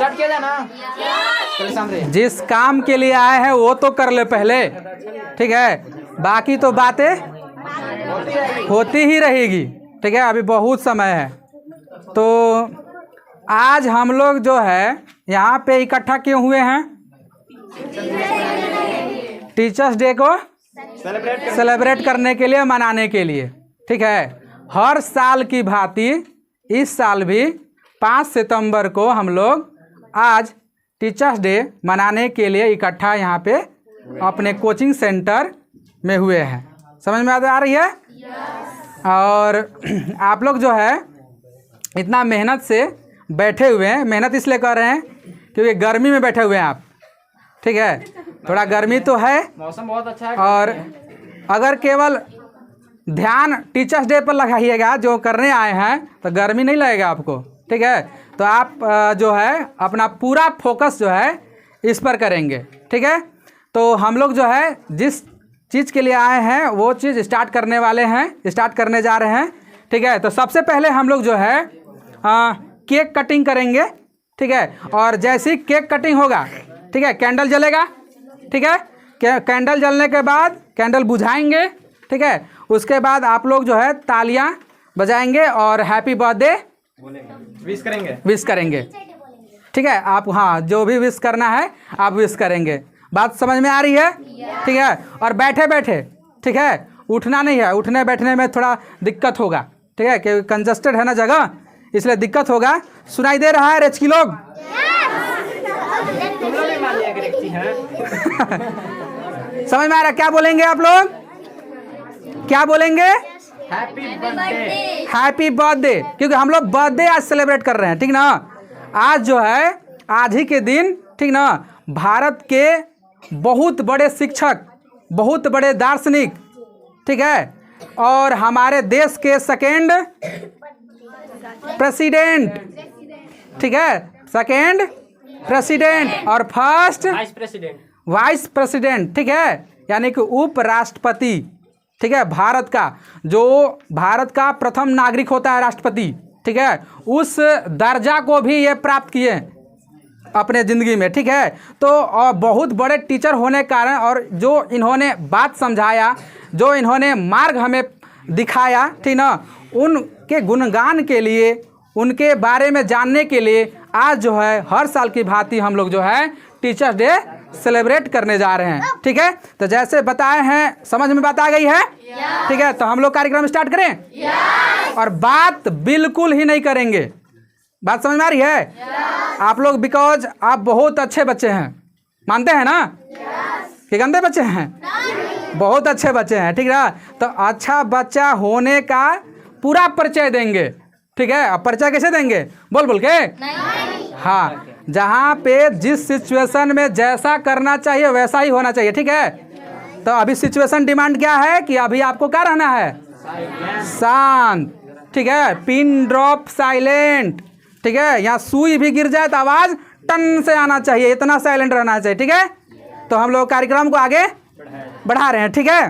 Start किया जाए ना। चलिए सामने। जिस काम के लिए आए हैं वो तो कर ले पहले, ठीक है, बाकी तो बातें होती ही रहेगी, ठीक है, अभी बहुत समय है। तो आज हम लोग जो है यहाँ पे इकट्ठा क्यों हुए हैं? टीचर्स डे को सेलिब्रेट करने के लिए, मनाने के लिए, ठीक है। हर साल की भांति इस साल भी 5 सितंबर को हम लोग आज टीचर्स डे मनाने के लिए इकट्ठा यहाँ पे अपने कोचिंग सेंटर में हुए हैं। समझ में आ रही है? और आप लोग जो है इतना मेहनत से बैठे हुए हैं, मेहनत इसलिए कर रहे हैं क्योंकि गर्मी में बैठे हुए हैं आप, ठीक है, थोड़ा गर्मी तो है, मौसम बहुत अच्छा है। और अगर केवल ध्यान टीचर्स डे पर लगाइएगा जो करने आए हैं तो गर्मी नहीं लगेगा आपको, ठीक है। तो आप जो है अपना पूरा फोकस जो है इस पर करेंगे, ठीक है। तो हम लोग जो है जिस चीज़ के लिए आए हैं वो चीज़ स्टार्ट करने वाले हैं, स्टार्ट करने जा रहे हैं, ठीक है। तो सबसे पहले हम लोग जो है केक कटिंग करेंगे, ठीक है। और जैसे ही केक कटिंग होगा, ठीक है, कैंडल जलेगा, ठीक है। कैंडल जलने के बाद कैंडल बुझाएंगे, ठीक है। उसके बाद आप लोग जो है तालियां बजाएंगे और हैप्पी बर्थडे विश करेंगे, ठीक है। आप हाँ जो भी विश करना है आप विश करेंगे। बात समझ में आ रही है? ठीक है। और बैठे बैठे, ठीक है, उठना नहीं है, उठने बैठने में थोड़ा दिक्कत होगा, ठीक है, क्योंकि कंजस्टेड है ना जगह, इसलिए दिक्कत होगा। सुनाई दे रहा है रेचकी लोग? समझ में आ रहा है? क्या बोलेंगे आप लोग? क्या बोलेंगे? हैप्पी बर्थडे, क्योंकि हम लोग बर्थडे आज सेलिब्रेट कर रहे हैं, ठीक ना। आज जो है आज ही के दिन, ठीक ना, भारत के बहुत बड़े शिक्षक, बहुत बड़े दार्शनिक, ठीक है, और हमारे देश के सेकेंड प्रेसिडेंट, ठीक है, सेकेंड प्रेसिडेंट और फर्स्ट वाइस प्रेसिडेंट, ठीक है, यानी कि उपराष्ट्रपति, ठीक है, भारत का जो भारत का प्रथम नागरिक होता है राष्ट्रपति, ठीक है, उस दर्जा को भी ये प्राप्त किए अपने ज़िंदगी में, ठीक है। तो बहुत बड़े टीचर होने के कारण और जो इन्होंने बात समझाया, जो इन्होंने मार्ग हमें दिखाया, ठीक ना, उनके गुणगान के लिए, उनके बारे में जानने के लिए आज जो है हर साल की भांति हम लोग जो है टीचर्स डे सेलिब्रेट करने जा रहे हैं, ठीक है। तो जैसे बताए हैं, समझ में बात आ गई है? ठीक है। तो हम लोग कार्यक्रम स्टार्ट करें? और बात बिल्कुल ही नहीं करेंगे। बात समझ में आ रही है? आप लोग बिकॉज आप बहुत अच्छे बच्चे हैं, मानते हैं ना कि गंदे बच्चे हैं? बहुत अच्छे बच्चे हैं, ठीक है। तो अच्छा बच्चा होने का पूरा परिचय देंगे, ठीक है। अब परिचय कैसे देंगे? बोल बोल के? हाँ, जहाँ पे जिस सिचुएशन में जैसा करना चाहिए वैसा ही होना चाहिए, ठीक है। तो अभी सिचुएशन डिमांड क्या है कि अभी आपको क्या रहना है? शांत, ठीक है, पिन ड्रॉप साइलेंट, ठीक है। यहाँ सुई भी गिर जाए तो आवाज टन से आना चाहिए, इतना साइलेंट रहना चाहिए, ठीक है। तो हम लोग कार्यक्रम को आगे बढ़ा रहे हैं, ठीक है।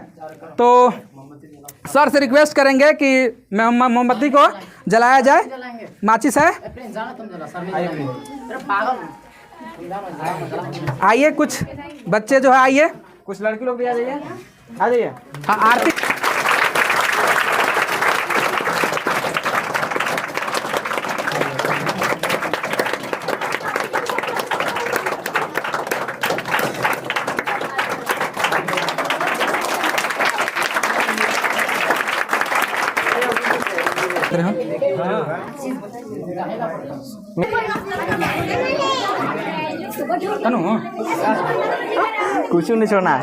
तो सर से रिक्वेस्ट करेंगे कि मोमबत्ती को जलाया जाए। माचिस है? आइए कुछ बच्चे जो है, आइए कुछ लड़की लोग भी आ जाइए, आ जाइए। हाँ, आरती कुछ नहीं छोड़ना है।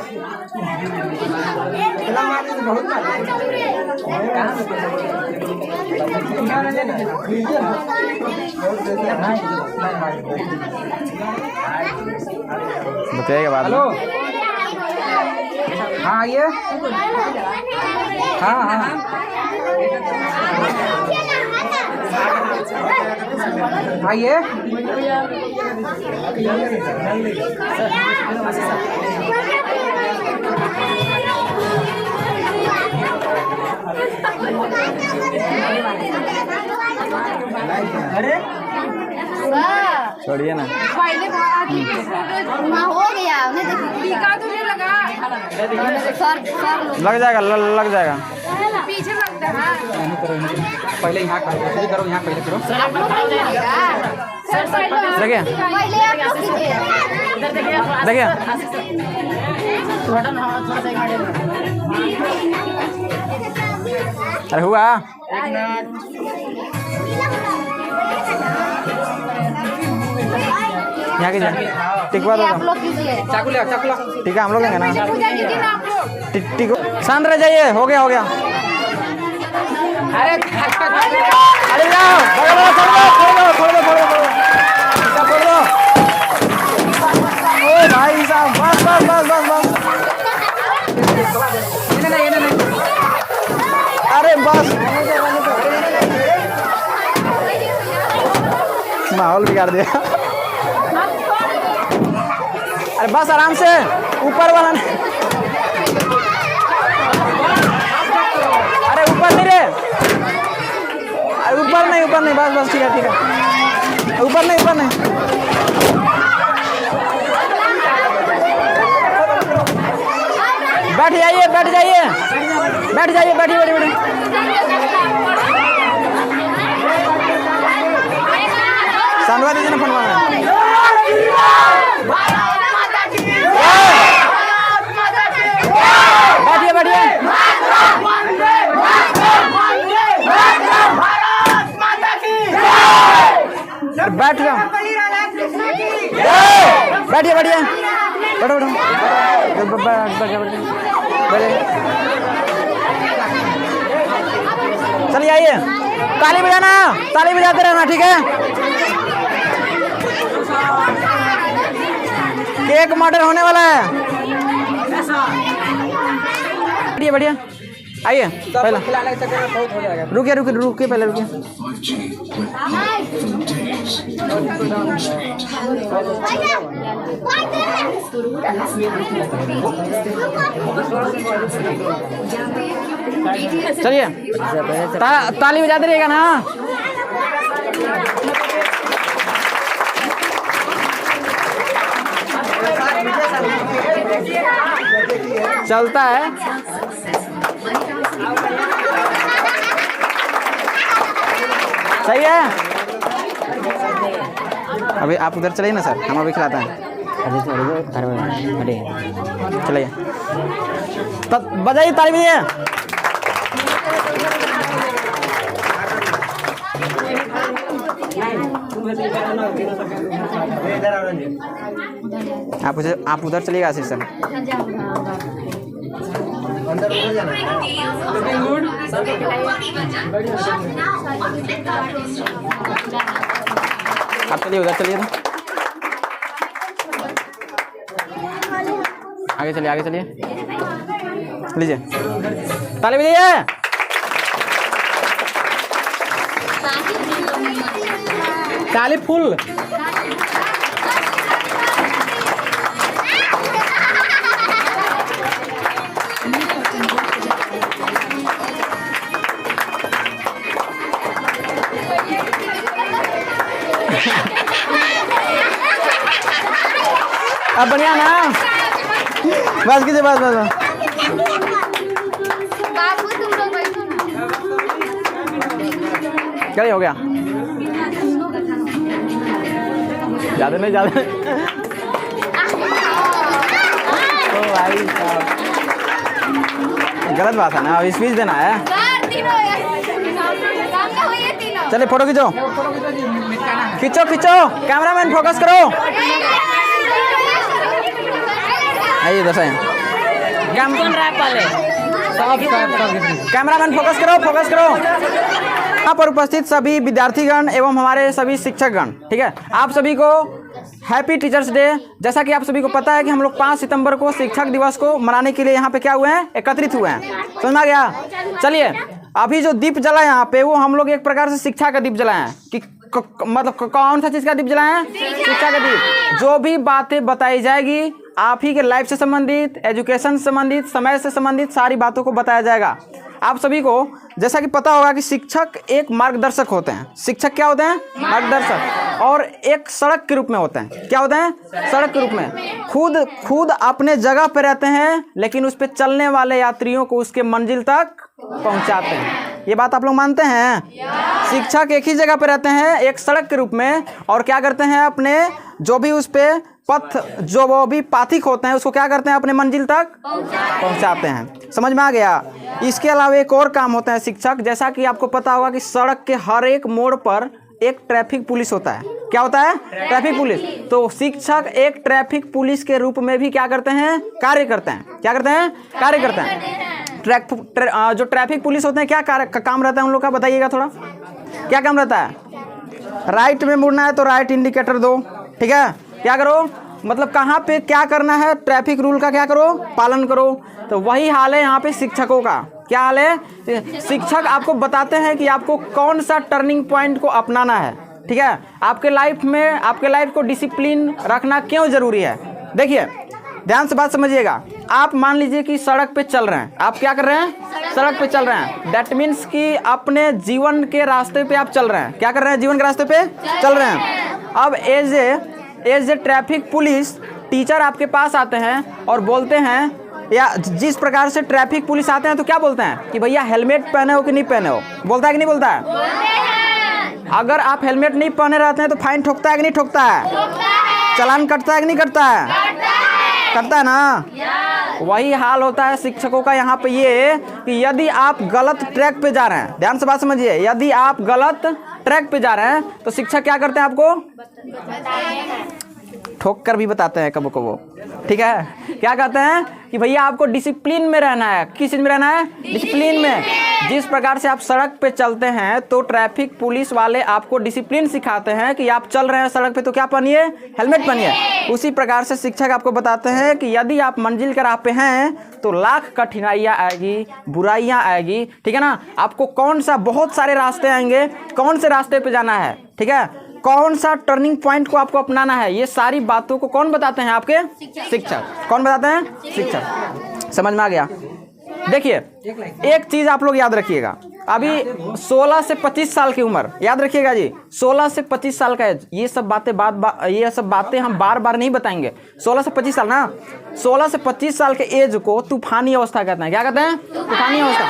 बताइएगा बाद में। हेलो, हाँ आइए, हाँ हाँ आइए। छोड़िए ना। पहले हो गया टीका तो नहीं लगा सर लग जाएगा, लग जाएगा। पीछे लगता है पहले यहाँ करो, यहाँ पहले करो। सर देखिए पहले आप लोग कीजिए। देखिए अरे हुआ यहाँ कीजिए। टिकवा दो, आप लोग कीजिए। चाकू ले, चाकू ला। टिका हम लोग लेंगे ना। पूजा कीजिए ना आप लोग। टिक शांत रह जाइए। हो गया, हो गया। अरे अरे जाओ, छोड़ दो, छोड़ दो, छोड़ दो, छोड़ दो, छोड़ दो। ओ भाई साहब, बस बस बस बस बस। नहीं। अरे बस, माहौल बिगाड़ दिया। अरे बस आराम से, ऊपर वाला नहीं। अरे ऊपर नहीं रे, अरे ऊपर नहीं, बस बस ठीक है, ठीक है। ऊपर नहीं, ऊपर नहीं। बैठ जाइए, बैठ जाइए, बैठ जाइए, बैठिए, बैठिए, बैठिए। सांडवा दीजिए ना फोन में। बैठिए, बैठिए। बैठ जाओ, बैठिए, बैठिए, बैठो, बैठो, चलिए आइए। ताली बजाना, ताली बजाते रहना, ठीक है। केक मर्डर होने वाला है। बढ़िया बढ़िया, आइए पहले। खिलाने के चक्कर में बहुत हो जाएगा। रुकिए रुकिए रुकिए, पहले रुकिए। चलिए ताली बजाते रहिएगा ना। चलता है। सही है। अभी आप उधर चलिए ना सर, हम अभी खिलाते हैं। चलिए बजाइए, ताली बजाइए। आप उधर चलिएगा आशीष सर। आप चलिए उधर, चलिए आगे चलिए, आगे चलिए। लीजिए ताली बजाइए। ताली फुल। अब बढ़िया ना, बस कीजिए, बस बस बस। बाबू तुम लोग बैठो ना। क्या हो गया? ज्यादा नहीं, ज्यादा नहीं। ओ भाई साहब, गलत बात है ना, अभी स्पीच देना है। चलिए फोटो खींचो, खींचो खींचो। कैमरामैन फोकस करो। आइए इधर से। कैमरामैन फोकस करो, फोकस करो। यहाँ पर उपस्थित सभी विद्यार्थीगण एवं हमारे सभी शिक्षकगण, ठीक है, आप सभी को हैप्पी टीचर्स डे। जैसा कि आप सभी को पता है कि हम लोग 5 सितंबर को शिक्षक दिवस को मनाने के लिए यहाँ पे क्या हुए हैं, एकत्रित हुए हैं। समझ में आ गया? चलिए अभी जो दीप जला है यहाँ पे, वो हम लोग एक प्रकार से शिक्षा का दीप जलाए हैं। कि मतलब कौन सा चीज़ का दीप जलाए हैं? शिक्षा का दीप। जो भी बातें बताई जाएगी आप ही के लाइफ से संबंधित, एजुकेशन से संबंधित, समय से संबंधित सारी बातों को बताया जाएगा। आप सभी को जैसा कि पता होगा कि शिक्षक एक मार्गदर्शक होते हैं। शिक्षक क्या होते हैं? मार्गदर्शक। और एक सड़क के रूप में होते हैं। क्या होते हैं? सड़क के रूप में। खुद अपने जगह पे रहते हैं, लेकिन उस पर चलने वाले यात्रियों को उसके मंजिल तक पहुंचाते हैं। ये बात आप लोग मानते हैं? शिक्षक एक ही जगह पे रहते हैं, एक सड़क के रूप में, और क्या करते हैं? अपने जो भी उस पे पथ, जो वो भी पाथिक होते हैं, उसको क्या करते हैं? अपने मंजिल तक पहुंचाते हैं। समझ में आ गया? इसके अलावा एक और काम होता है शिक्षक। जैसा कि आपको पता होगा कि सड़क के हर एक मोड़ पर एक ट्रैफिक पुलिस होता है। क्या होता है? Traffic police. तो शिक्षक एक ट्रैफिक पुलिस के रूप में भी क्या करते हैं? कार्य करते हैं। क्या करते हैं? कार्य करते हैं। जो ट्रैफिक पुलिस होते हैं, क्या काम रहता है उन लोग का? बताइएगा थोड़ा, क्या काम रहता है? राइट में मुड़ना है तो राइट इंडिकेटर दो, ठीक है? क्या करो? मतलब कहाँ पे क्या करना है, ट्रैफिक रूल का क्या करो? पालन करो। तो वही हाल है यहाँ पे शिक्षकों का। क्या हाल है? शिक्षक आपको बताते हैं कि आपको कौन सा टर्निंग पॉइंट को अपनाना है, ठीक है? आपके लाइफ में, आपके लाइफ को डिसिप्लिन रखना क्यों जरूरी है? देखिए, ध्यान से बात समझिएगा। आप मान लीजिए कि सड़क पे चल रहे हैं। आप क्या कर रहे हैं? सड़क पे चल रहे हैं। दैट मीन्स कि अपने जीवन के रास्ते पे आप चल रहे हैं। क्या कर रहे हैं? जीवन के रास्ते पे चल रहे हैं। अब as a traffic police teacher आपके पास आते हैं और बोलते हैं, या जिस प्रकार से ट्रैफिक पुलिस आते हैं तो क्या बोलते हैं कि भैया हेलमेट पहने हो कि नहीं पहने हो? बोलता है कि नहीं बोलता है? अगर आप हेलमेट नहीं पहने रहते हैं तो फाइन ठोकता है कि नहीं ठोकता है? चालान कटता है कि नहीं कटता है? करता है ना? वही हाल होता है शिक्षकों का यहाँ पे, ये कि यदि आप गलत ट्रैक पे जा रहे हैं, ध्यान से बात समझिए, यदि आप गलत ट्रैक पे जा रहे हैं तो शिक्षक क्या करते हैं? आपको ठोक कर भी बताते हैं कबो कबो, ठीक है? क्या कहते हैं कि भैया आपको डिसिप्लिन में रहना है। किस चीज़ में रहना है? डिसिप्लिन में। जिस प्रकार से आप सड़क पे चलते हैं तो ट्रैफिक पुलिस वाले आपको डिसिप्लिन सिखाते हैं कि आप चल रहे हैं सड़क पे तो क्या पहनिए? हेलमेट पहनिए। उसी प्रकार से शिक्षक आपको बताते हैं कि यदि आप मंजिल के राह पे हैं तो लाख कठिनाइयाँ आएगी, बुराइयाँ आएगी, ठीक है ना? आपको कौन सा, बहुत सारे रास्ते आएंगे, कौन से रास्ते पे जाना है, ठीक है? कौन सा टर्निंग पॉइंट को आपको अपनाना है, ये सारी बातों को कौन बताते हैं? आपके शिक्षक। कौन बताते हैं? शिक्षक। समझ में आ गया? देखिए, एक चीज आप लोग याद रखिएगा। अभी 16 से 25 साल की उम्र, याद रखिएगा जी, 16 से 25 साल का एज। ये सब बातें हम बार बार नहीं बताएंगे। 16 से 25 साल ना, 16 से 25 साल के एज को तूफानी अवस्था कहते हैं। क्या कहते हैं? तूफानी अवस्था।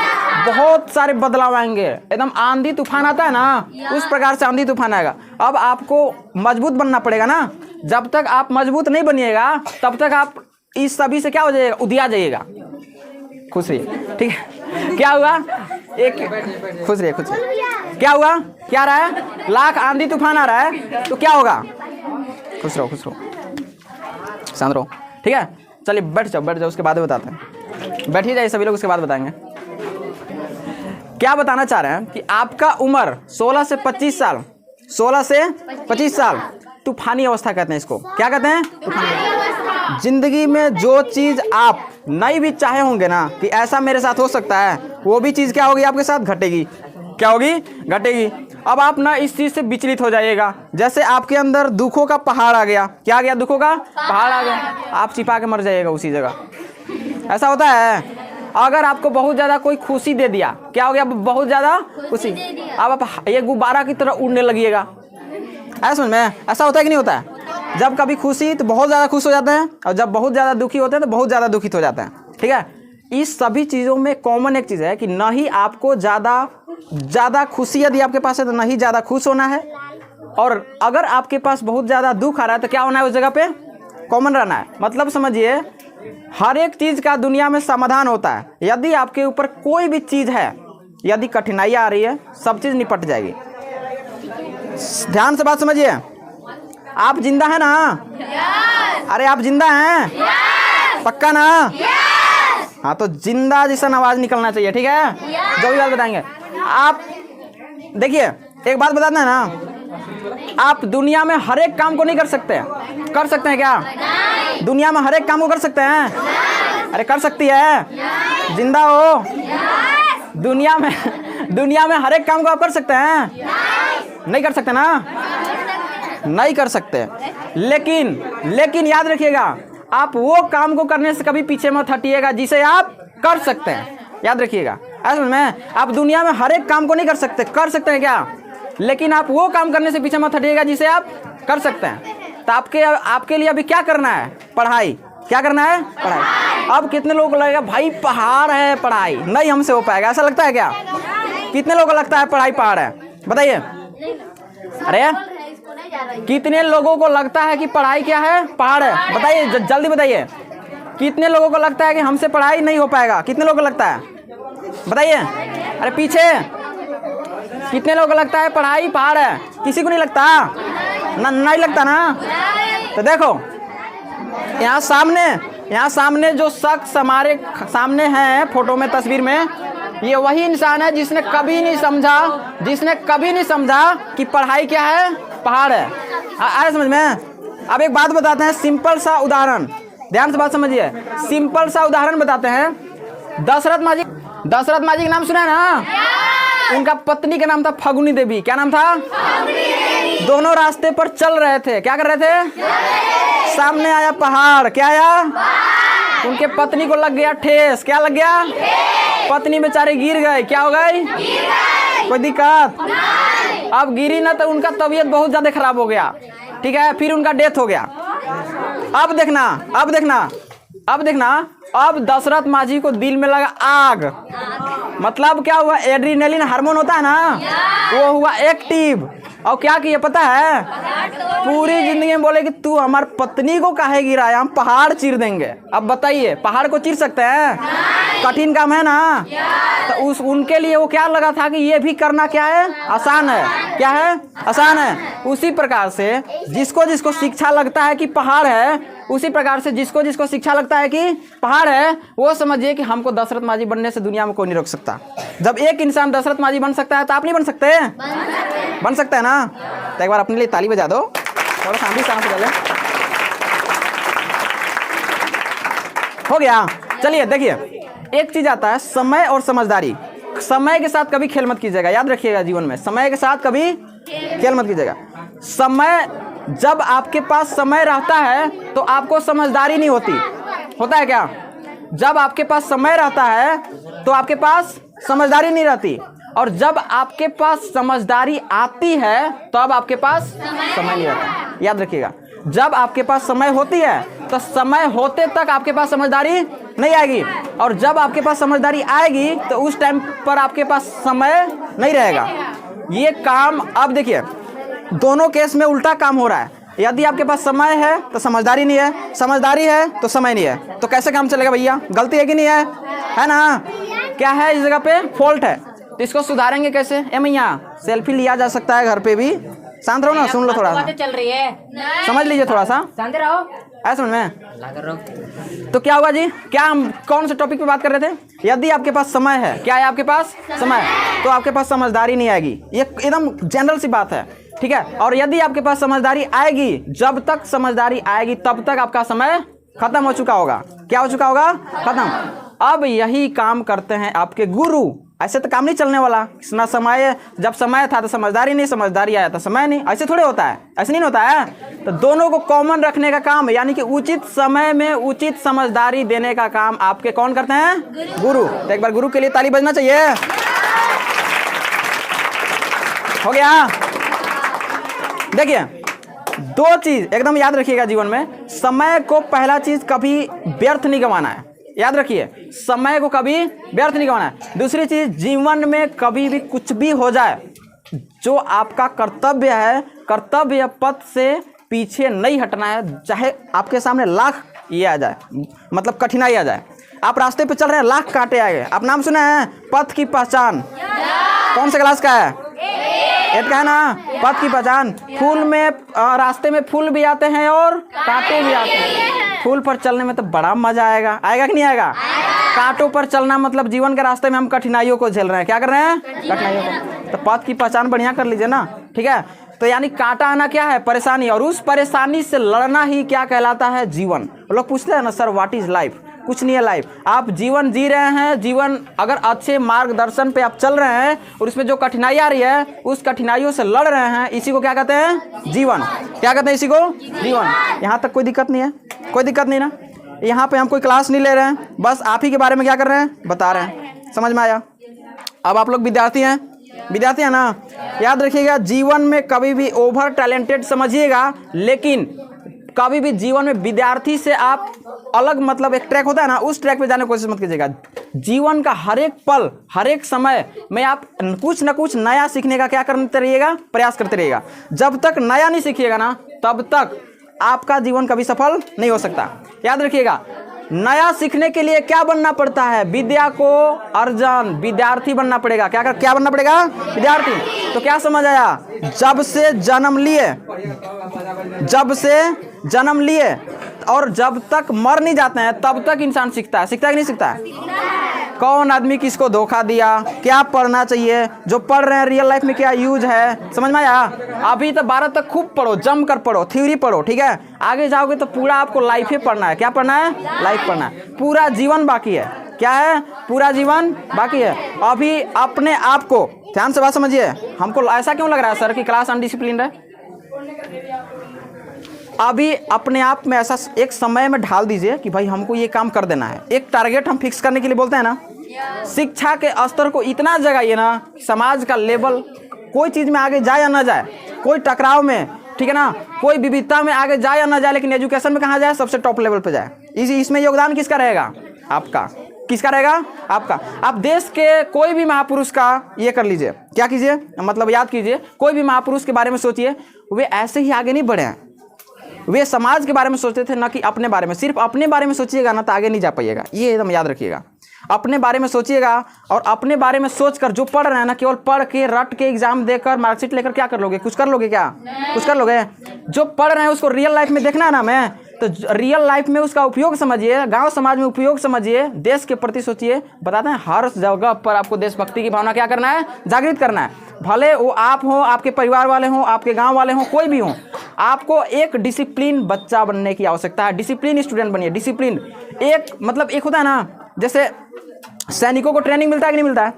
बहुत सारे बदलाव आएंगे, एकदम आंधी तूफान आता है ना, उस प्रकार से आंधी तूफान आएगा। अब आपको मजबूत बनना पड़ेगा ना। जब तक आप मजबूत नहीं बनिएगा तब तक आप इस सभी से क्या हो जाएगा? उधिया जाइएगा। खुश रहिए, ठीक है? क्या हुआ? एक खुश रहिए, खुश रहिए। क्या हुआ? क्या रहा है? लाख आंधी तूफान आ रहा है तो क्या होगा? खुश रहो, खुश रहो, शांत रहो, ठीक है? चलिए बैठ जाओ, उसके बाद बताते हैं। बैठ ही जाइए सभी लोग, उसके बाद बताएंगे। क्या बताना चाह रहे हैं कि आपका उम्र 16 से 25 साल, 16 से 25 साल तूफानी अवस्था कहते हैं इसको। क्या कहते हैं? तूफानी। जिंदगी में जो चीज आप नहीं भी चाहे होंगे ना कि ऐसा मेरे साथ हो सकता है, वो भी चीज क्या होगी? आपके साथ घटेगी। क्या होगी? घटेगी। अब आप ना इस चीज से विचलित हो जाइएगा। जैसे आपके अंदर दुखों का पहाड़ आ गया। क्या आ गया? दुखों का पहाड़ आ गया। आप छिपा के मर जाइएगा उसी जगह। ऐसा होता है। अगर आपको बहुत ज़्यादा कोई खुशी दे दिया, क्या हो गया? बहुत ज़्यादा खुशी, अब आप ये गुब्बारा की तरह उड़ने लगिएगा। ऐसा समझ में? ऐसा होता है कि नहीं होता है? जब कभी खुशी तो बहुत ज़्यादा खुश हो जाते हैं, और जब बहुत ज़्यादा दुखी होते हैं तो बहुत ज़्यादा दुखित हो जाते हैं, ठीक है? इस सभी चीज़ों में कॉमन एक चीज़ है कि न ही आपको ज़्यादा खुशी यदि आपके पास है तो न ही ज़्यादा खुश होना है, और अगर आपके पास बहुत ज़्यादा दुख आ रहा है तो क्या होना है? उस जगह पे कॉमन रहना है। मतलब समझिए, हर एक चीज़ का दुनिया में समाधान होता है। यदि आपके ऊपर कोई भी चीज़ है, यदि कठिनाइयाँ आ रही है, सब चीज़ निपट जाएगी। ध्यान से बात समझिए। आप जिंदा है ना? अरे आप जिंदा हैं? पक्का ना? हाँ, तो जिंदा जैसा आवाज़ निकलना चाहिए, ठीक है? जो भी बात बताएंगे आप। देखिए, एक बात बताना है ना, आप दुनिया में हर एक काम को नहीं कर सकते। कर सकते हैं क्या? दुनिया में हर एक काम को कर सकते हैं? अरे कर सकती है, जिंदा हो। दुनिया में हर एक काम को आप कर सकते हैं? नहीं कर सकते ना? नहीं कर सकते। लेकिन याद रखिएगा, आप वो काम को करने से कभी पीछे मत हटिएगा जिसे आप कर सकते हैं। याद रखिएगा, समझ में? आप दुनिया में हर एक काम को नहीं कर सकते हैं क्या, लेकिन आप वो काम करने से पीछे मत हटिएगा जिसे आप कर सकते हैं। तो आपके लिए अभी क्या करना है? पढ़ाई। क्या करना है? पढ़ाई। अब कितने लोगों को लगेगा भाई पहाड़ है पढ़ाई नहीं हमसे हो पाएगा, ऐसा लगता है क्या? कितने लोगों को लगता है पढ़ाई पहाड़ है? बताइए। अरे कितने लोगों को लगता है कि पढ़ाई क्या है? पहाड़ है? बताइए, जल्दी बताइए। कितने लोगों को लगता है कि हमसे पढ़ाई नहीं हो पाएगा? कितने लोगों को लगता है? बताइए। अरे पीछे कितने लोगों को लगता है पढ़ाई पहाड़ है? किसी को नहीं लगता ना? नहीं लगता ना? तो देखो यहाँ सामने जो शख्स हमारे सामने हैं फोटो में, तस्वीर में, ये वही इंसान है जिसने कभी नहीं समझा कि पढ़ाई क्या है? पहाड़ है। आए समझ में? अब एक बात बताते हैं, सिंपल सा उदाहरण, ध्यान से बात समझिए। सिंपल सा उदाहरण बताते हैं। दशरथ मांझी का नाम सुना है ना? उनका पत्नी का नाम था फगुनी देवी। क्या नाम था? दोनों रास्ते पर चल रहे थे। क्या कर रहे थे? सामने आया पहाड़। क्या आया? उनके पत्नी को लग गया ठेस। क्या लग गया? पत्नी बेचारे गिर गए। क्या हो गई? कोई दिक्कत? अब गिरी ना तो उनका तबीयत बहुत ज्यादा खराब हो गया, ठीक है, फिर उनका डेथ हो गया। अब देखना अब दशरथ मांझी को दिल में लगा आग। मतलब क्या हुआ? एड्रीनलिन हार्मोन होता है ना, वो हुआ एक्टिव। और क्या किया पता है? पूरी जिंदगी में बोले कि तू हमार पत्नी को काहे गिराया, हम पहाड़ चीर देंगे। अब बताइए, पहाड़ को चीर सकते हैं? कठिन काम है ना? तो उनके लिए वो क्या लगा था कि ये भी करना क्या है? आसान है। क्या है? आसान है। उसी प्रकार से जिसको शिक्षा लगता है कि पहाड़ है, उसी प्रकार से जिसको शिक्षा लगता है कि पहाड़ है, वो समझिए कि हमको दशरथ मांझी बनने से दुनिया में कोई नहीं रोक सकता। जब एक इंसान दशरथ मांझी बन सकता है तो आप नहीं बन सकते? बन सकता है ना? तो एक बार अपने लिए ताली बजा दो, थोड़ा शांति सांस ले लें। हो गया। चलिए देखिए, एक चीज आता है समय और समझदारी। समय के साथ कभी खेल मत कीजिएगा, याद रखिएगा जीवन में, समय के साथ कभी खेल मत कीजिएगा। समय, जब आपके पास समय रहता है तो आपको समझदारी नहीं होती। होता है क्या? जब आपके पास समय रहता है तो आपके पास समझदारी नहीं रहती, और जब आपके पास समझदारी आती है तो अब आपके पास समय नहीं रहता। याद रखिएगा, जब आपके पास समय होती है तो समय होते तक आपके पास समझदारी नहीं आएगी, और जब आपके पास समझदारी आएगी तो उस टाइम पर आपके पास समय नहीं रहेगा। ये काम, अब देखिए, दोनों केस में उल्टा काम हो रहा है। यदि आपके पास समय है तो समझदारी नहीं है, समझदारी है तो समय नहीं है, तो कैसे काम चलेगा भैया? गलती है कि नहीं है? है ना? क्या है? इस जगह पे फॉल्ट है, तो इसको सुधारेंगे कैसे? मैया सेल्फी लिया जा सकता है घर पे भी। शांत रहो ना, सुन लो थोड़ा सा, चल रही है, समझ लीजिए थोड़ा सा, शांत रहो। ऐसा समझ में? तो क्या हुआ जी? क्या हम कौन से टॉपिक पे बात कर रहे थे? यदि आपके पास समय है, क्या है आपके पास? समय, तो आपके पास समझदारी नहीं आएगी। ये एकदम जनरल सी बात है, ठीक है। और यदि आपके पास समझदारी आएगी, जब तक समझदारी आएगी तब तक आपका समय खत्म हो चुका होगा। क्या हो चुका होगा? खत्म। अब यही काम करते हैं आपके गुरु। ऐसे तो काम नहीं चलने वाला ना। समय, जब समय था तो समझदारी नहीं, समझदारी आया तो समय नहीं, ऐसे थोड़े होता है, ऐसे नहीं होता है। तो दोनों को कॉमन रखने का काम, यानी कि उचित समय में उचित समझदारी देने का काम आपके कौन करते हैं? गुरु। तो एक बार गुरु के लिए ताली बजना चाहिए। हो गया? देखिए, दो चीज एकदम याद रखिएगा जीवन में। समय को पहला चीज कभी व्यर्थ नहीं गंवाना है, याद रखिए, समय को कभी व्यर्थ नहीं गंवाना है। दूसरी चीज, जीवन में कभी भी कुछ भी हो जाए, जो आपका कर्तव्य है, कर्तव्य पथ से पीछे नहीं हटना है। चाहे आपके सामने लाख ये आ जाए, मतलब कठिनाई आ जाए, आप रास्ते पे चल रहे हैं, लाख कांटे आए। आप नाम सुने हैं पथ की पहचान? कौन से क्लास का है? 8 का है ना? पथ की पहचान। फूल में, रास्ते में फूल भी आते हैं और कांटे भी आते हैं। फूल पर चलने में तो बड़ा मजा आएगा, आएगा कि नहीं आएगा? कांटों पर चलना मतलब जीवन के रास्ते में हम कठिनाइयों को झेल रहे हैं। क्या कर रहे हैं? कठिनाइयों को। तो पथ की पहचान बढ़िया कर लीजिए ना, ठीक है। तो यानी कांटा आना क्या है? परेशानी, और उस परेशानी से लड़ना ही क्या कहलाता है? जीवन। लोग पूछते हैं ना, सर व्हाट इज लाइफ? कुछ नहीं है लाइफ, आप जीवन जी रहे हैं। जीवन अगर अच्छे मार्गदर्शन पे आप चल रहे हैं और इसमें जो कठिनाई आ रही है उस कठिनाइयों से लड़ रहे हैं, इसी को क्या कहते हैं? जीवन। क्या कहते हैं इसी को? जीवन। यहाँ तक कोई दिक्कत नहीं है? कोई दिक्कत नहीं ना? यहाँ पे हम कोई क्लास नहीं ले रहे हैं, बस आप ही के बारे में क्या कर रहे हैं? बता रहे हैं। समझ में आया? अब आप लोग विद्यार्थी हैं, विद्यार्थी है ना। याद रखिएगा जीवन में कभी भी ओवर टैलेंटेड समझिएगा, लेकिन कभी भी जीवन में विद्यार्थी से आप अलग, मतलब एक ट्रैक होता है ना, उस ट्रैक पे जाने की कोशिश मत कीजिएगा। जीवन का हर एक पल, हर एक समय में आप कुछ ना कुछ नया सीखने का क्या करते रहिएगा, प्रयास करते रहिएगा। जब तक नया नहीं सीखिएगा ना, तब तक आपका जीवन कभी सफल नहीं हो सकता। याद रखिएगा, नया सीखने के लिए क्या बनना पड़ता है, विद्या को अर्जन, विद्यार्थी बनना पड़ेगा। क्या बनना पड़ेगा, विद्यार्थी। तो क्या समझ आया, जब से जन्म लिए और जब तक मर नहीं जाते हैं तब तक इंसान सीखता है कि नहीं सीखता है। कौन आदमी किसको धोखा दिया, क्या पढ़ना चाहिए, जो पढ़ रहे हैं रियल लाइफ में क्या यूज है, समझ में आया। अभी तो 12 तक खूब पढ़ो, जम कर पढ़ो, थ्योरी पढ़ो, ठीक है। आगे जाओगे तो पूरा आपको लाइफ ही पढ़ना है। क्या पढ़ना है, लाइफ पढ़ना है। पूरा जीवन बाकी है। क्या है, पूरा जीवन बाकी है। अभी अपने आप को ध्यान से बात समझिए। हमको ऐसा क्यों लग रहा है सर कि क्लास अनडिसिप्लिन है? अभी अपने आप में ऐसा एक समय में ढाल दीजिए कि भाई हमको ये काम कर देना है। एक टारगेट हम फिक्स करने के लिए बोलते हैं ना। शिक्षा के स्तर को इतना जगाइए ना, समाज का लेवल कोई चीज़ में आगे जाए या ना जाए, कोई टकराव में, ठीक है ना, कोई विविधता में आगे जाए या ना जाए, लेकिन एजुकेशन में कहाँ जाए, सबसे टॉप लेवल पे जाए। इसमें योगदान किसका रहेगा, आपका। किसका रहेगा, आपका। आप देश के कोई भी महापुरुष का ये कर लीजिए, क्या कीजिए, मतलब याद कीजिए, कोई भी महापुरुष के बारे में सोचिए, वे ऐसे ही आगे नहीं बढ़े हैं। वे समाज के बारे में सोचते थे, ना कि अपने बारे में। सिर्फ अपने बारे में सोचिएगा ना तो आगे नहीं जा पाइएगा, ये एकदम याद रखिएगा। अपने बारे में सोचिएगा, और अपने बारे में सोचकर जो पढ़ रहे हैं ना, केवल पढ़ के रट के एग्जाम देकर मार्कशीट लेकर क्या कर लोगे, कुछ कर लोगे क्या, कुछ कर लोगे। जो पढ़ रहे हैं उसको रियल लाइफ में देखना है ना, मैं तो रियल लाइफ में उसका उपयोग समझिए, गांव समाज में उपयोग समझिए, देश के प्रति सोचिए। बताते हैं हर जगह पर आपको देशभक्ति की भावना क्या करना है, जागृत करना है। भले वो आप हो, आपके परिवार वाले हों, आपके गांव वाले हों, कोई भी हो, आपको एक डिसिप्लिन बच्चा बनने की आवश्यकता है। डिसिप्लिन स्टूडेंट बनिए। डिसिप्लिन एक मतलब एक होता है ना, जैसे सैनिकों को ट्रेनिंग मिलता है कि नहीं मिलता है,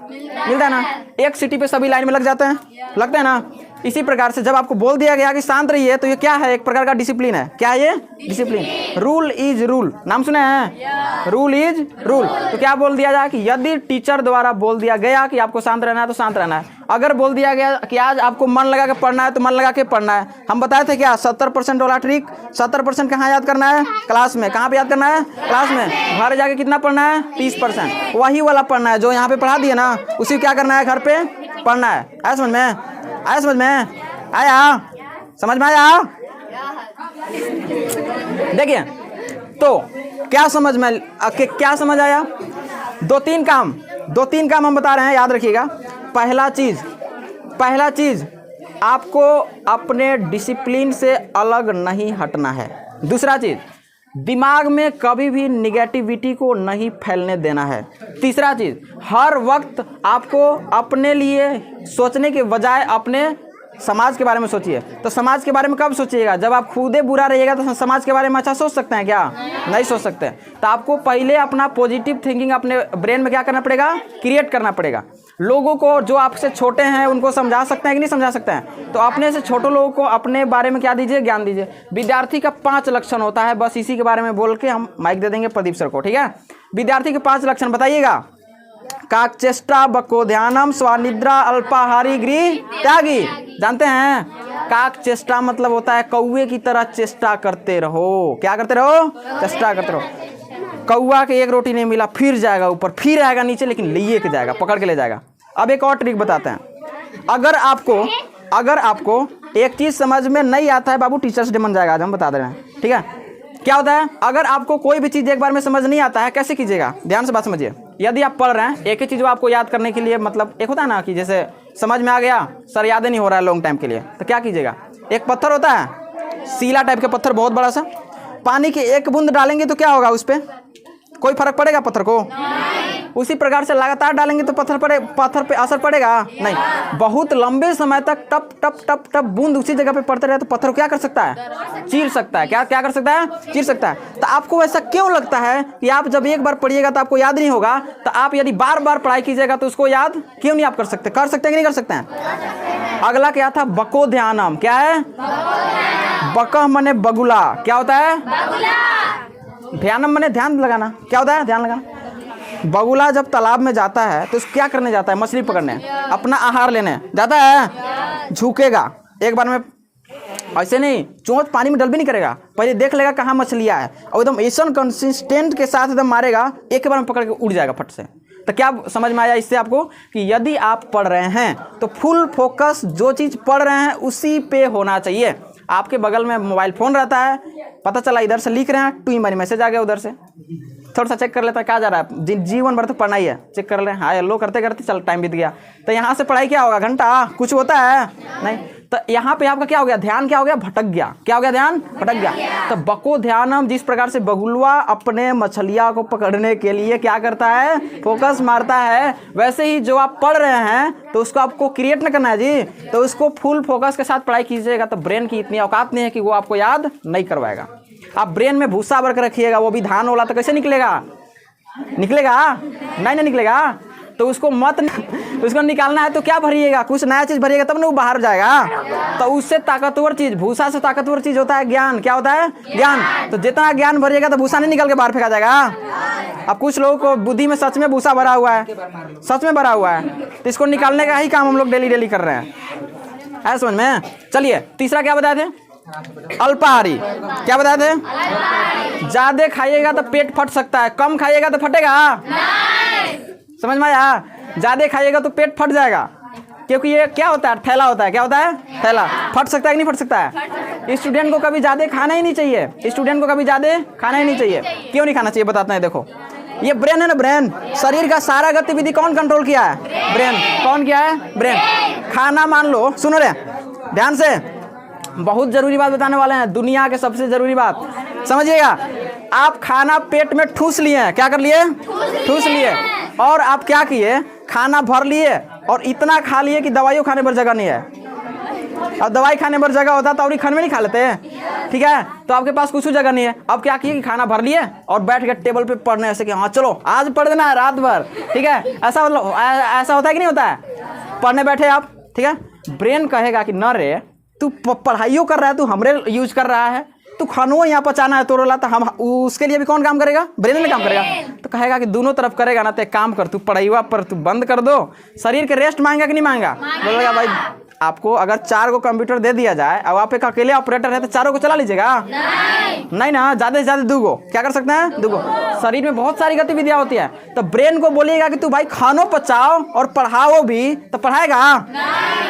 मिलता है ना। एक सिटी पे सभी लाइन में लग जाते हैं, लगते हैं ना। इसी प्रकार से जब आपको बोल दिया गया कि शांत रहिए, तो ये क्या है, एक प्रकार का डिसिप्लिन है। क्या है ये, डिसिप्लिन। रूल इज रूल, नाम सुने हैं, रूल इज रूल। तो क्या बोल दिया जाए कि यदि टीचर द्वारा बोल दिया गया कि आपको शांत रहना है तो शांत रहना है। अगर बोल दिया गया कि आज आपको मन लगा के पढ़ना है तो मन लगा के पढ़ना है। हम बताए थे क्या, 70% वाला ट्रिक। 70% कहाँ याद करना है, क्लास में। कहाँ पे याद करना है, क्लास में। घर जाके कितना पढ़ना है, 30%। वही वाला पढ़ना है जो यहाँ पे पढ़ा दिए ना, उसी क्या करना है, घर पे पढ़ना है। आया समझ में, आया समझ में, आया समझ में, आया। देखिए तो क्या समझ में, क्या समझ आया। दो तीन काम हम बता रहे हैं, याद रखिएगा। पहला चीज आपको अपने डिसिप्लिन से अलग नहीं हटना है। दूसरा चीज, दिमाग में कभी भी निगेटिविटी को नहीं फैलने देना है। तीसरा चीज, हर वक्त आपको अपने लिए सोचने के बजाय अपने समाज के बारे में सोचिए। तो समाज के बारे में कब सोचिएगा, जब आप खुदे बुरा रहिएगा तो समाज के बारे में अच्छा सोच सकते हैं क्या, नहीं सोच सकते। तो आपको पहले अपना पॉजिटिव थिंकिंग अपने ब्रेन में क्या करना पड़ेगा, क्रिएट करना पड़ेगा। लोगों को जो आपसे छोटे हैं उनको समझा सकते हैं कि नहीं समझा सकते हैं, तो अपने से छोटे लोगों को अपने बारे में क्या दीजिए, ज्ञान दीजिए। विद्यार्थी का 5 लक्षण होता है, बस इसी के बारे में बोल के हम माइक दे देंगे प्रदीप सर को, ठीक है। विद्यार्थी के 5 लक्षण बताइएगा। काकचेष्टा बकोध्यानम स्वनिद्रा अल्पाहारी गृह त्यागी। जानते हैं काकचेष्टा मतलब होता है कौवे की तरह चेष्टा करते रहो। क्या करते रहो, चेष्टा करते रहो। कौवा के एक रोटी नहीं मिला फिर जाएगा ऊपर, फिर आएगा नीचे, लेकिन लिए के जाएगा, पकड़ के ले जाएगा। अब एक और ट्रिक बताते हैं। अगर आपको एक चीज समझ में नहीं आता है बाबू, टीचर्स डे मन जाएगा, आज हम बता दे रहे हैं, ठीक है। क्या होता है, अगर आपको कोई भी चीज़ एक बार में समझ नहीं आता है, कैसे कीजिएगा, ध्यान से बात समझिए। यदि आप पढ़ रहे हैं, एक ही चीज़ आपको याद करने के लिए, मतलब एक होता है ना कि जैसे समझ में आ गया, सर याद ही नहीं हो रहा है लॉन्ग टाइम के लिए, तो क्या कीजिएगा, एक पत्थर होता है, सीला टाइप का पत्थर, बहुत बड़ा सा, पानी की एक बूंद डालेंगे तो क्या होगा, उस पर कोई फर्क पड़ेगा पत्थर को? उसी प्रकार से लगातार डालेंगे तो पत्थर पे असर पड़ेगा नहीं। बहुत लंबे समय तक टप टप टप टप बूंद उसी जगह पे पड़ते रहे तो पत्थर को क्या कर सकता है, चीर सकता है। क्या कर सकता है, चीर सकता है। तो आपको ऐसा क्यों लगता है कि आप जब एक बार पढ़िएगा तो आपको याद नहीं होगा, तो आप यदि बार बार पढ़ाई कीजिएगा तो उसको याद क्यों नहीं आप कर सकते? कर सकते हैं कि नहीं कर सकते हैं? अगला क्या था, बको ध्यानम। क्या है, बकह मने बगुला, क्या होता है, ध्यानम मने ध्यान लगाना। क्या होता है, ध्यान लगाना। बगुला जब तालाब में जाता है तो क्या करने जाता है? मछली पकड़ने, अपना आहार लेने जाता है। झुकेगा एक बार में, ऐसे नहीं चोंच पानी में डल भी नहीं करेगा, पहले देख लेगा कहाँ मछलियाँ है और एकदम ऐसा कंसिस्टेंट के साथ एकदम मारेगा, एक बार में पकड़ के उड़ जाएगा फट से। तो क्या समझ में आया इससे आपको कि यदि आप पढ़ रहे हैं तो फुल फोकस जो चीज़ पढ़ रहे हैं उसी पे होना चाहिए। आपके बगल में मोबाइल फ़ोन रहता है, पता चला इधर से लिख रहे हैं, टू हमारी मैसेज आ गया उधर से, थोड़ा सा चेक कर लेता है क्या जा रहा है, जीवन भर तो पढ़ना ही है, चेक कर ले, हाँ हेलो करते करते चल टाइम बीत गया। तो यहाँ से पढ़ाई क्या होगा? घंटा कुछ होता है नहीं। तो यहाँ पे आपका क्या हो गया? ध्यान क्या हो गया? भटक गया। क्या हो गया? ध्यान भटक गया। तो बको ध्यानम, जिस प्रकार से बगुलवा अपने मछलियाँ को पकड़ने के लिए क्या करता है? फोकस मारता है, वैसे ही जो आप पढ़ रहे हैं तो उसको आपको क्रिएट न करना है जी, तो उसको फुल फोकस के साथ पढ़ाई कीजिएगा। तो ब्रेन की इतनी औकात नहीं है कि वो आपको याद नहीं करवाएगा। आप ब्रेन में भूसा भर कर रखिएगा, वो भी धान वाला, तो कैसे निकलेगा? निकलेगा नहीं, नहीं निकलेगा। तो उसको मत, उसको निकालना है तो क्या भरिएगा? कुछ नया चीज़ भरिएगा तब ना वो बाहर जाएगा। तो उससे ताकतवर चीज़, भूसा से ताकतवर चीज़ होता है ज्ञान। क्या होता है? ज्ञान। तो जितना ज्ञान भरिएगा तो भूसा नहीं निकल के बाहर फेंका जाएगा। अब कुछ लोगों को बुद्धि में सच में भूसा भरा हुआ है, सच में भरा हुआ है, तो इसको निकालने का ही काम हम लोग डेली कर रहे हैं। है समझ में? चलिए तीसरा क्या बताए थे? अल्पाहारी। क्या बताए थे? ज्यादा खाइएगा तो पेट फट सकता है, कम खाइएगा तो फटेगा? समझ में आया? ज्यादा खाइएगा तो पेट फट जाएगा, क्योंकि ये क्या होता है? थैला होता है। क्या होता है? थैला। फट सकता है कि नहीं फट सकता है? स्टूडेंट को कभी ज्यादा खाना ही नहीं चाहिए, स्टूडेंट को कभी ज्यादा खाना ही नहीं चाहिए। क्यों नहीं खाना चाहिए बताते हैं। देखो ये ब्रेन है ना, ब्रेन शरीर का सारा गतिविधि कौन कंट्रोल किया है? ब्रेन। कौन किया है? ब्रेन। खाना मान लो, सुनो रे ध्यान से, बहुत जरूरी बात बताने वाले हैं, दुनिया के सबसे जरूरी बात समझिएगा। आप खाना पेट में ठूस लिए हैं। क्या कर लिए? ठूस लिए। और आप क्या किए? खाना भर लिए और इतना खा लिए कि दवाइयों खाने पर जगह नहीं है। अब दवाई खाने पर जगह होता तो और खाने में नहीं खा लेते, ठीक है? तो आपके पास कुछ जगह नहीं है। अब क्या किए कि खाना भर लिए और बैठ के टेबल पे पढ़ने, ऐसे कि हाँ चलो आज पढ़ देना है रात भर, ठीक है? ऐसा मतलब ऐसा होता है कि नहीं होता है? पढ़ने बैठे आप, ठीक है? ब्रेन कहेगा कि न रे तू पढ़ाइयों कर रहा है, तू हमरे यूज कर रहा है, तू खानो यहाँ पचाना है तोरोला, तो हम उसके लिए भी कौन काम करेगा? ब्रेन में काम करेगा। तो कहेगा कि दोनों तरफ करेगा ना, तो एक काम कर, तू पढ़ाईवा पर तू बंद कर दो, शरीर के रेस्ट मांगेगा कि नहीं मांगेगा? बोलेगा भाई आपको अगर 4 को कंप्यूटर दे दिया जाए और आप एक अकेले ऑपरेटर है तो चारों को चला लीजिएगा? नहीं ना, ज़्यादा से ज़्यादा 2 को क्या कर सकते हैं? 2 को। शरीर में बहुत सारी गतिविधियाँ होती है, तो ब्रेन को बोलिएगा कि तू भाई खानो पचाओ और पढ़ाओ भी, तो पढ़ाएगा?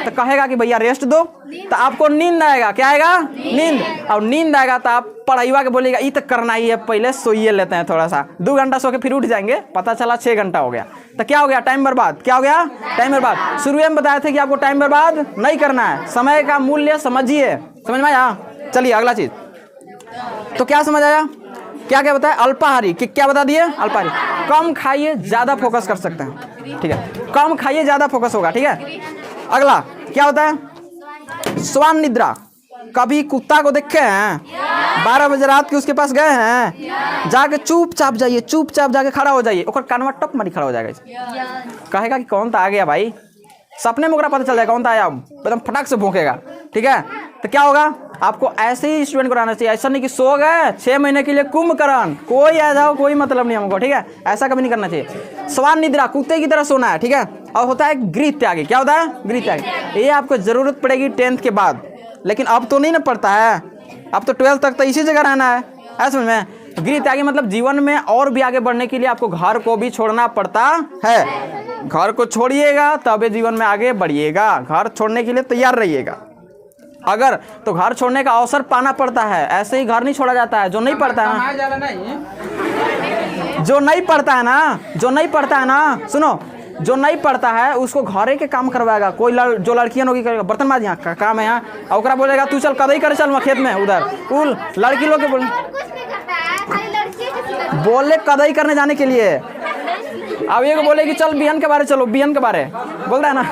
तो कहेगा कि भैया रेस्ट दो, तो आपको नींद आएगा। क्या आएगा? नींद। और नींद आएगा तो आप पढ़ाईवा के बोलिएगा ये तो करना ही है, पहले सोइए लेते हैं थोड़ा सा, 2 घंटा सो के फिर उठ जाएंगे, पता चला 6 घंटा हो गया। तो क्या हो गया? टाइम बर्बाद। क्या हो गया? टाइम बर्बाद। शुरू में बताए थे कि आपको टाइम बर्बाद नहीं करना है, समय का मूल्य समझिए। समझ में आया? चलिए अगला चीज, तो क्या समझ आया? क्या क्या बताया? अल्पाहारी। क्या बता दिए? अल्पाहारी। कम खाइए ज्यादा फोकस कर सकते हैं, ठीक है? कम खाइए ज्यादा फोकस होगा, ठीक है? अगला क्या होता है? स्वान निद्रा। कभी कुत्ता को देखे हैं? 12 बजे रात के उसके पास गए हैं? जाके चुपचाप जाइए, चुपचाप जाके खड़ा हो जाइए, और कानवा टप मारी खड़ा हो जाएगा। कहेगा कि कौन था आ गया भाई, सपने में ओकरा पता चल जाएगा कौन था आया, एकदम फटाक से भौंकेगा, ठीक है? तो क्या होगा? आपको ऐसे ही स्टूडेंट को रहना चाहिए, ऐसा नहीं कि सो गए 6 महीने के लिए कुंभकर्ण, कोई आ जाओ कोई मतलब नहीं हमको, ठीक है? ऐसा कभी नहीं करना चाहिए। स्वान निद्रा, कुत्ते की तरह सोना है, ठीक है? और होता है गृह त्यागी। क्या होता है? गृह त्यागी। ये आपको जरूरत पड़ेगी 10th के बाद, लेकिन अब तो नहीं ना पड़ता है, अब तो 12th तक तो इसी जगह रहना है। ऐसा में गृह त्यागी मतलब जीवन में और भी आगे बढ़ने के लिए आपको घर को भी छोड़ना पड़ता है। घर को छोड़िएगा तब जीवन में आगे बढ़िएगा, घर छोड़ने के लिए तैयार रहिएगा। अगर तो घर छोड़ने का अवसर पाना पड़ता है, ऐसे ही घर नहीं छोड़ा जाता है। जो नहीं पढ़ता है ना, जो नहीं पढ़ता है ना, जो नहीं पढ़ता है ना, सुनो, जो नहीं पढ़ता है उसको घरे के काम करवाएगा। कोई जो लड़कियां होगी करेगा, बर्तन माज यहाँ का काम है यहाँ, और ओकरा बोलेगा तू चल कदई करे, चल वहाँ खेत में उधर, कुल लड़की लोग के बोले कदई करने जाने के लिए। अब ये बोले कि चल बिहन के बारे, चलो बिहन के बारे बोलता है ना,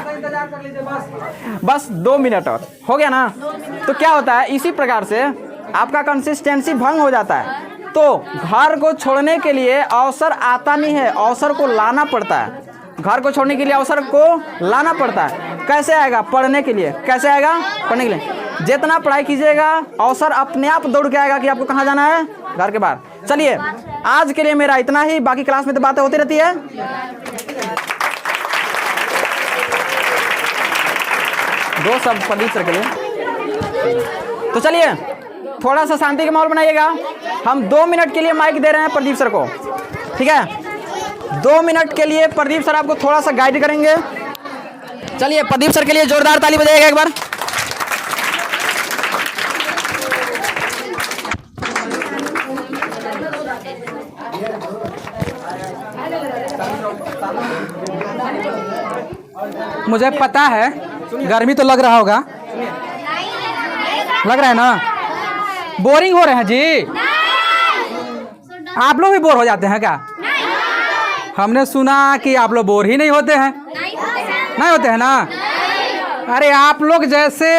बस 2 मिनट और हो गया ना। तो क्या होता है? इसी प्रकार से आपका कंसिस्टेंसी भंग हो जाता है। तो घर को छोड़ने के लिए अवसर आता नहीं है, अवसर को लाना पड़ता है। घर को छोड़ने के लिए अवसर को लाना पड़ता है। कैसे आएगा? पढ़ने के लिए। कैसे आएगा? पढ़ने के लिए। जितना पढ़ाई कीजिएगा अवसर अपने आप दौड़ के आएगा कि आपको कहाँ जाना है, घर के बाहर। चलिए आज के लिए मेरा इतना ही, बाकी क्लास में तो बातें होती रहती है। दो सब प्रदीप सर के लिए। तो चलिए थोड़ा सा शांति का माहौल बनाइएगा। हम 2 मिनट के लिए माइक दे रहे हैं प्रदीप सर को, ठीक है। 2 मिनट के लिए प्रदीप सर आपको थोड़ा सा गाइड करेंगे। चलिए प्रदीप सर के लिए जोरदार ताली बजाइएगा एक बार। मुझे पता है गर्मी तो लग रहा होगा, लग रहा है ना, बोरिंग हो रहे हैं जी। आप लोग भी बोर हो जाते हैं क्या? हमने सुना कि आप लोग बोर ही नहीं होते हैं। नहीं होते हैं ना? अरे आप लोग जैसे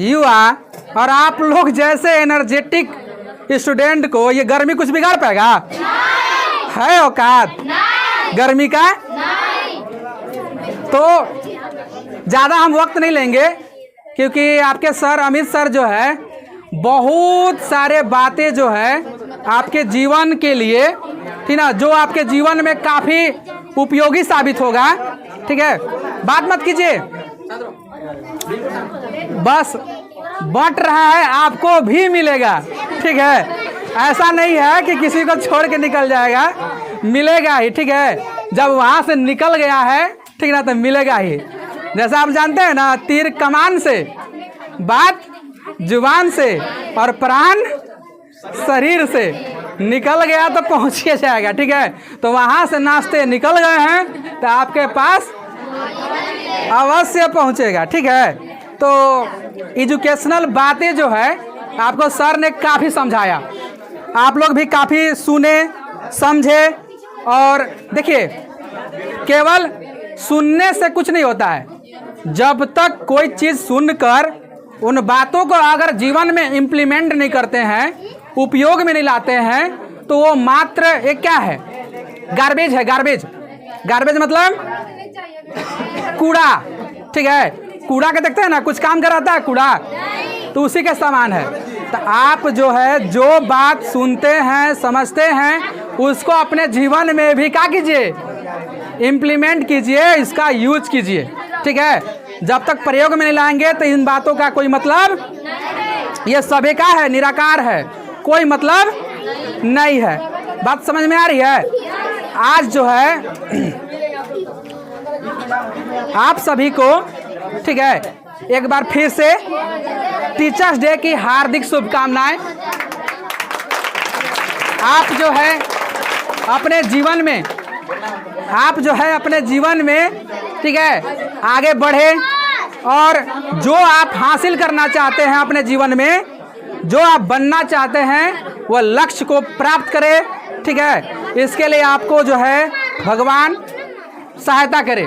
युवा और आप लोग जैसे एनर्जेटिक स्टूडेंट को ये गर्मी कुछ बिगाड़ पाएगा? है औकात गर्मी का? तो ज़्यादा हम वक्त नहीं लेंगे क्योंकि आपके सर अमित सर जो है बहुत सारे बातें जो है आपके जीवन के लिए, ठीक ना, जो आपके जीवन में काफ़ी उपयोगी साबित होगा, ठीक है। बात मत कीजिए, बस बट रहा है आपको भी मिलेगा, ठीक है। ऐसा नहीं है कि किसी को छोड़ के निकल जाएगा, मिलेगा ही, ठीक है। जब वहाँ से निकल गया है, ठीक ना, तो मिलेगा ही। जैसा आप जानते हैं ना, तीर कमान से, बात जुबान से और प्राण शरीर से, निकल गया तो पहुँच के जाएगा, ठीक है। तो वहाँ से नाश्ते निकल गए हैं तो आपके पास अवश्य पहुँचेगा, ठीक है। तो एजुकेशनल बातें जो है आपको सर ने काफ़ी समझाया, आप लोग भी काफ़ी सुने समझे। और देखिए केवल सुनने से कुछ नहीं होता है, जब तक कोई चीज़ सुनकर उन बातों को अगर जीवन में इम्प्लीमेंट नहीं करते हैं, उपयोग में नहीं लाते हैं, तो वो मात्र एक क्या है, गार्बेज है। गार्बेज, गार्बेज मतलब कूड़ा, ठीक है। कूड़ा के देखते हैं ना, कुछ काम कराता है कूड़ा, तो उसी के समान है। तो आप जो है जो बात सुनते हैं समझते हैं उसको अपने जीवन में भी क्या कीजिए, इम्प्लीमेंट कीजिए, इसका यूज कीजिए, ठीक है। जब तक प्रयोग में नहीं लाएंगे तो इन बातों का कोई मतलब, ये सभी का है, निराकार है, कोई मतलब नहीं है। बात समझ में आ रही है? आज जो है आप सभी को, ठीक है, एक बार फिर से टीचर्स डे की हार्दिक शुभकामनाएं। आप जो है अपने जीवन में, आप जो है अपने जीवन में, ठीक है, आगे बढ़े और जो आप हासिल करना चाहते हैं अपने जीवन में, जो आप बनना चाहते हैं, वो लक्ष्य को प्राप्त करें, ठीक है। इसके लिए आपको जो है भगवान सहायता करे।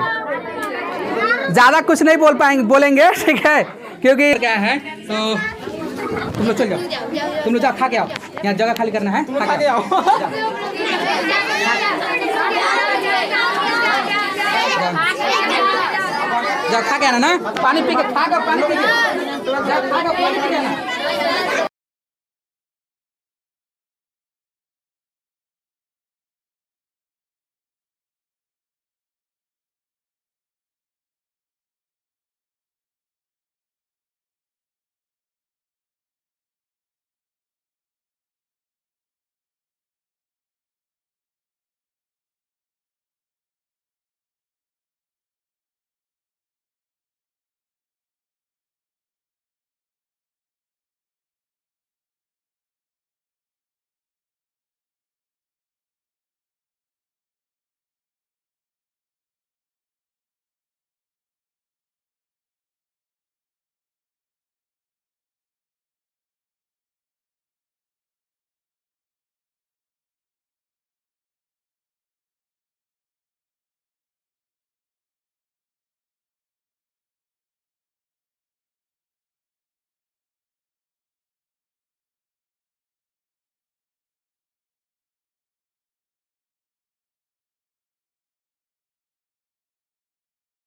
ज़्यादा कुछ नहीं बोलेंगे, ठीक है, क्योंकि क्या है। तो तुम लोग चल जाओ, तुम लोग जाओ, खा के आओ, यहाँ जगह खाली करना है, खा के आओ। जा खा के आना ना, पानी पी के, खा कर पानी पी के, जा खा कर पानी पी के आना।